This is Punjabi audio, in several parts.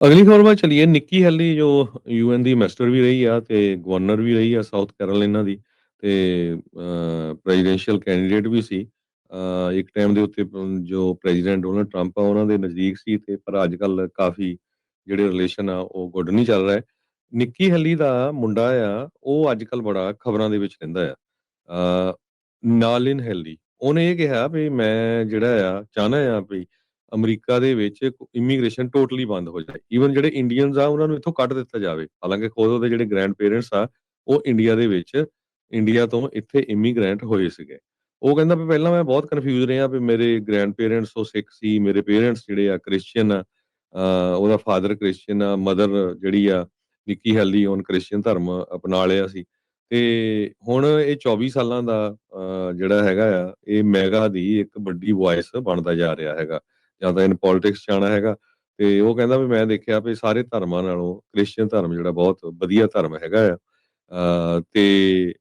ਅਗਲੀ ਖਬਰ ਵੱਲ ਚਲੀਏ। ਨਿੱਕੀ ਹੈਲੀ ਜੋ ਯੂਐਨ ਦੀ ਐਂਬੈਸਡਰ ਵੀ ਰਹੀ ਆ ਤੇ ਗਵਰਨਰ ਵੀ ਰਹੀ ਆ ਸਾਊਥ ਕੈਰੋਲੀਨਾ ਦੀ ਤੇ ਪ੍ਰੈਜ਼ੀਡੈਂਸ਼ੀਅਲ ਕੈਂਡੀਡੇਟ ਵੀ ਸੀ। ਇੱਕ ਟਾਈਮ ਦੇ ਉੱਤੇ ਜੋ ਪ੍ਰੈਜ਼ੀਡੈਂਟ ਡੋਨਲਡ ਟਰੰਪ ਆ ਉਹਨਾਂ ਦੇ ਨਜ਼ਦੀਕ ਸੀ ਤੇ ਪਰ ਅੱਜ ਕੱਲ੍ਹ ਕਾਫੀ ਜਿਹੜੇ ਰਿਲੇਸ਼ਨ ਆ ਉਹ ਗੁੱਡ ਨਹੀਂ ਚੱਲ ਰਹੇ। ਨਿੱਕੀ ਹੈਲੀ ਦਾ ਮੁੰਡਾ ਆ ਉਹ ਅੱਜ ਕੱਲ੍ਹ ਬੜਾ ਖਬਰਾਂ ਦੇ ਵਿੱਚ ਰਹਿੰਦਾ ਆ। ਨਾਲਿਨ ਹੈਲੀ ਉਹਨੇ ਇਹ ਕਿਹਾ ਵੀ ਮੈਂ ਜਿਹੜਾ ਆ ਚਾਹੁੰਦਾ ਆ ਵੀ ਅਮਰੀਕਾ ਦੇ ਵਿੱਚ ਇਮੀਗ੍ਰੇਸ਼ਨ ਟੋਟਲੀ ਬੰਦ ਹੋ ਜਾਏ। ਈਵਨ ਜਿਹੜੇ ਇੰਡੀਅਨਸ ਆ ਉਹਨਾਂ ਨੂੰ ਇੱਥੋਂ ਕੱਢ ਦਿੱਤਾ ਜਾਵੇ। ਹਾਲਾਂਕਿ ਖੁਦ ਉਹਦੇ ਜਿਹੜੇ ਗ੍ਰੈਂਡ ਪੇਰੈਂਟਸ ਆ ਉਹ ਇੰਡੀਆ ਦੇ ਵਿੱਚ ਇੰਡੀਆ ਤੋਂ ਇੱਥੇ ਇਮੀਗ੍ਰੈਂਟ ਹੋਏ ਸੀਗੇ। ਉਹ ਕਹਿੰਦਾ ਵੀ ਪਹਿਲਾਂ ਮੈਂ ਬਹੁਤ ਕਨਫਿਊਜ਼ ਰਿਹਾ ਵੀ ਮੇਰੇ ਗ੍ਰੈਂਡ ਪੇਰੈਂਟਸ ਉਹ ਸਿੱਖ ਸੀ, ਮੇਰੇ ਪੇਰੈਂਟਸ ਜਿਹੜੇ ਆ ਕ੍ਰਿਸਚੀਅਨ ਆ। ਉਹਦਾ ਫਾਦਰ ਕ੍ਰਿਸਚੀਅਨ ਆ, ਮਦਰ ਜਿਹੜੀ ਆ ਨਿੱਕੀ ਹੈਲੀ ਉਹਨ ਕ੍ਰਿਸਚੀਅਨ ਧਰਮ ਅਪਣਾ ਲਿਆ ਸੀ। ਤੇ ਹੁਣ ਇਹ 24 ਸਾਲਾਂ ਦਾ ਜਿਹੜਾ ਹੈਗਾ ਆ ਇਹ ਮੈਗਾ ਦੀ ਇੱਕ ਵੱਡੀ ਵੌਇਸ ਬਣਦਾ ਜਾ ਰਿਹਾ ਹੈਗਾ। ਜਾਂ ਤਾਂ ਇਹਨੂੰ ਪੋਲਿਟਿਕਸ 'ਚ ਆਉਣਾ ਹੈਗਾ ਤੇ ਉਹ ਕਹਿੰਦਾ ਵੀ ਮੈਂ ਦੇਖਿਆ ਵੀ ਸਾਰੇ ਧਰਮਾਂ ਨਾਲੋਂ ਕ੍ਰਿਸਚੀਅਨ ਧਰਮ ਜਿਹੜਾ ਬਹੁਤ ਵਧੀਆ ਧਰਮ ਹੈਗਾ ਆ। ਤੇ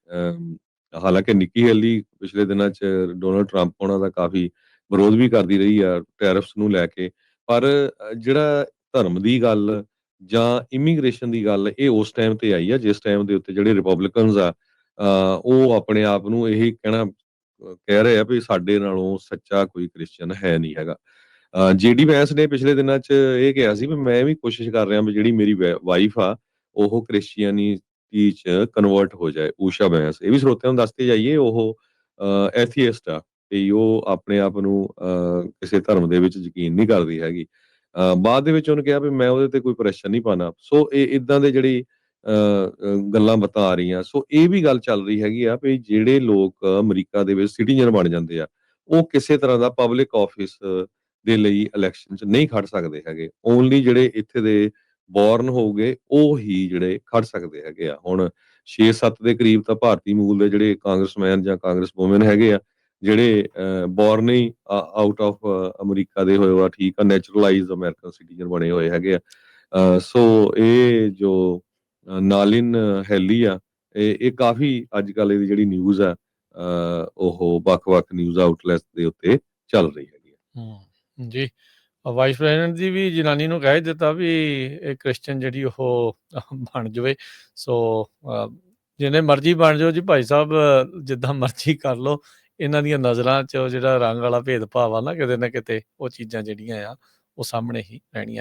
ਹਾਲਾਂਕਿ ਨਿੱਕੀ ਹੈਲੀ ਪਿਛਲੇ ਦਿਨਾਂ 'ਚ ਡੋਨਾਲਡ ਟਰੰਪ ਉਹਨਾਂ ਦਾ ਕਾਫੀ ਵਿਰੋਧ ਵੀ ਕਰਦੀ ਰਹੀ ਆ ਟੈਰਿਫਸ ਨੂੰ ਲੈ ਕੇ। ਪਰ ਜਿਹੜਾ ਧਰਮ ਦੀ ਗੱਲ ਜਾਂ ਇਮੀਗ੍ਰੇਸ਼ਨ ਦੀ ਗੱਲ ਇਹ ਉਸ ਟਾਈਮ ਤੇ ਆਈ ਆ ਜਿਸ ਟਾਈਮ ਦੇ ਉੱਤੇ ਜਿਹੜੇ ਰਿਪਬਲਿਕਨਸ ਆ ਉਹ ਆਪਣੇ ਆਪ ਨੂੰ ਇਹੀ ਕਹਿਣਾ ਕਹਿ ਰਹੇ ਆ ਵੀ ਸਾਡੇ ਨਾਲੋਂ ਸੱਚਾ ਕੋਈ ਕ੍ਰਿਸਚੀਅਨ ਹੈ ਨਹੀਂ ਹੈਗਾ। ਜੇਡੀ ਵੈਂਸ ਨੇ ਪਿਛਲੇ ਦਿਨਾਂ 'ਚ ਇਹ ਕਿਹਾ ਸੀ ਵੀ ਮੈਂ ਵੀ ਕੋਸ਼ਿਸ਼ ਕਰ ਰਿਹਾ ਵੀ ਜਿਹੜੀ ਮੇਰੀ ਵਾਈਫ ਆ ਉਹ ਕ੍ਰਿਸਚੀਅਨਿਟੀ 'ਚ ਕਨਵਰਟ ਹੋ ਜਾਏ। ਊਸ਼ਾ ਵੈਂਸ ਇਹ ਵੀ ਸਰੋਤਿਆਂ ਨੂੰ ਦੱਸਦੇ ਜਾਈਏ ਉਹ ਐਥੀਇਸਟ ਆ ਤੇ ਉਹ ਆਪਣੇ ਆਪ ਨੂੰ ਕਿਸੇ ਧਰਮ ਦੇ ਵਿੱਚ ਯਕੀਨ ਨਹੀਂ ਕਰਦੀ ਹੈਗੀ। ਬਾਅਦ ਦੇ ਵਿੱਚ ਉਹਨੇ ਕਿਹਾ ਵੀ ਮੈਂ ਉਹਦੇ ਤੇ ਕੋਈ ਪ੍ਰੈਸ਼ਰ ਨਹੀਂ ਪਾਉਣਾ। ਸੋ ਇਹ ਇਦਾਂ ਦੇ ਜਿਹੜੀ ਗੱਲਾਂ ਬਾਤਾਂ ਆ ਰਹੀਆਂ। ਸੋ ਇਹ ਵੀ ਗੱਲ ਚੱਲ ਰਹੀ ਹੈਗੀ ਆ ਵੀ ਜਿਹੜੇ ਲੋਕ ਅਮਰੀਕਾ ਦੇ ਵਿੱਚ ਸਿਟੀਜ਼ਨ ਬਣ ਜਾਂਦੇ ਆ ਉਹ ਕਿਸੇ ਤਰ੍ਹਾਂ ਦਾ ਪਬਲਿਕ ਆਫਿਸ ਦੇ ਲਈ ਇਲੈਕਸ਼ਨ 'ਚ ਨਹੀਂ ਖੜ ਸਕਦੇ ਹੈਗੇ। ਓਨਲੀ ਜਿਹੜੇ ਇੱਥੇ ਦੇ ਬੋਰਨ ਹੋਊਗੇ ਉਹ ਹੀ ਜਿਹੜੇ ਖੜ ਸਕਦੇ ਹੈਗੇ ਆ। ਹੁਣ 6-7 ਦੇ ਕਰੀਬ ਤਾਂ ਭਾਰਤੀ ਮੂਲ ਦੇ ਜਿਹੜੇ ਕਾਂਗਰਸਮੈਨ ਜਾਂ ਕਾਂਗਰਸ ਵੂਮਨ ਹੈਗੇ ਆ ਜਿਹੜੇ ਬੋਰਨ ਹੀ ਆਊਟ ਆਫ ਅਮਰੀਕਾ ਦੇ ਹੋਏ ਆ। ਠੀਕ ਆ, ਨੈਚੁਰਲਾਈਜ਼ਡ ਅਮਰੀਕਨ ਸਿਟੀਜ਼ਨ ਬਣੇ ਹੋਏ ਹੈਗੇ ਆ। ਸੋ ਇਹ ਜੋ ਨਾਲਿਨ ਹੈਲੀ ਆ ਇਹ ਕਾਫੀ ਅੱਜ ਕੱਲ੍ਹ ਇਹਦੀ ਜਿਹੜੀ ਨਿਊਜ਼ ਆ ਉਹ ਵੱਖ-ਵੱਖ ਨਿਊਜ਼ ਆਊਟਲੈਟਸ ਦੇ ਉੱਤੇ ਚੱਲ ਰਹੀ ਹੈਗੀ ਆ। ਜੀ ਵਾਈਸ ਪ੍ਰੈਜ਼ੀਡੈਂਟ ਦੀ ਵੀ ਜਨਾਨੀ ਨੂੰ ਕਹਿ ਦਿੱਤਾ ਵੀ ਇਹ ਕ੍ਰਿਸਚਨ ਜਿਹੜੀ ਉਹ ਬਣ ਜਾਵੇ। ਸੋ ਜਿੰਨੇ ਮਰਜ਼ੀ ਬਣ ਜਾਓ ਜੀ ਭਾਈ ਸਾਹਿਬ, ਜਿੱਦਾਂ ਮਰਜ਼ੀ ਕਰ ਲਓ, ਇਹਨਾਂ ਦੀਆਂ ਨਜ਼ਰਾਂ 'ਚ ਜਿਹੜਾ ਰੰਗ ਵਾਲਾ ਭੇਦਭਾਵ ਆ ਨਾ ਕਿਤੇ ਉਹ ਚੀਜ਼ਾਂ ਜਿਹੜੀਆਂ ਆ ਉਹ ਸਾਹਮਣੇ ਹੀ ਰਹਿਣੀਆਂ।